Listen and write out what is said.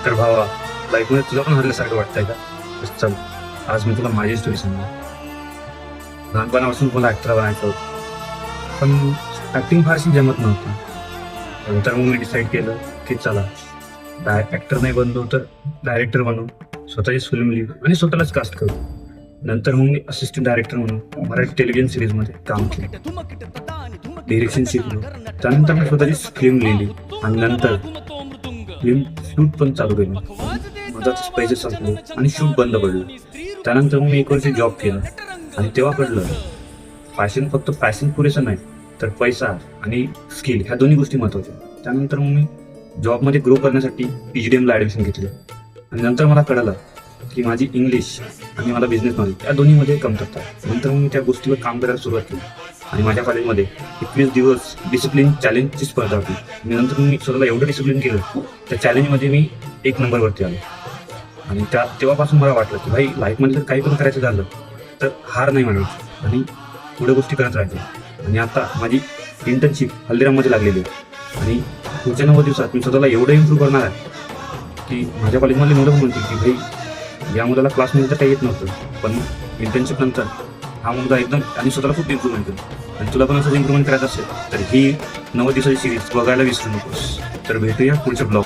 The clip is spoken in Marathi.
तर भावा, लाईफमध्ये तुला पण हरल्यासारखं वाटतंय का? तर चल, आज मी तुला माझी स्टोरी सांगणार. लहानपणापासून मला ॲक्टर बनायचं होतं, पण ॲक्टिंग फारशी जमत नव्हती. नंतर मग मी डिसाईड केलं की चला, ॲक्टर नाही बनलो तर डायरेक्टर बनू, स्वतःचीच फिल्म लिहू आणि स्वतःलाच कास्ट करू. नंतर मग मी असिस्टंट डायरेक्टर म्हणून मराठी टेलिव्हिजन सिरीजमध्ये काम केलं, डिरेक्शन शिकलो. त्यानंतर मी स्वतःचीच फिल्म लिहिली आणि नंतर फिल्म शूट पण चालू केलं. मधातच पैसे संपले आणि शूट बंद पडलं. त्यानंतर मी 1 वर्ष जॉब केला आणि तेव्हा कळलं, पॅशन फक्त पॅशन पुरेसं नाही, तर पैसा आणि स्किल ह्या दोन्ही गोष्टी महत्त्वाच्या. त्यानंतर मग मी जॉबमध्ये ग्रो करण्यासाठी PGDMला ॲडमिशन घेतली आणि नंतर मला कळलं की माझी इंग्लिश आणि मला बिझनेस नॉलेज या दोन्हीमध्ये कमतरता आहे. नंतर मग मी त्या गोष्टीवर काम करायला सुरुवात केली आणि माझ्या कॉलेजमध्ये 21 दिवस डिसिप्लिन चॅलेंजची स्पर्धा होती. आणि नंतर मी स्वतःला एवढं डिसिप्लिन केलं, त्या चॅलेंजमध्ये मी 1 नंबरवरती आलो. आणि तेव्हापासून मला वाटलं की भाई, लाईफमध्ये जर काही पण करायचं झालं तर हार नाही मानायची आणि पुढे गोष्टी करत राहायच्या. आणि आता माझी इंटर्नशिप हल्दीराममध्ये लागलेली आहे आणि पुढच्या 90 दिवसात मी स्वतःला एवढं इम्प्रूव्ह करणार आहे की माझ्या कॉलेजमधले मुलं पण म्हणतील की भाई, या मुलाला क्लासमध्ये तर काही येत नव्हतं, पण इंटर्नशिप नंतर हा मुलगा एकदम आणि स्वतःला खूप इम्प्रूव्हमेंट केलं. आणि तुला पण असं इम्प्रूव्हमेंट करायचं असेल तर ही 90 दिवसाची सिरीज बघायला विसरू नकोस. तर भेटूया पुढच्या ब्लॉग.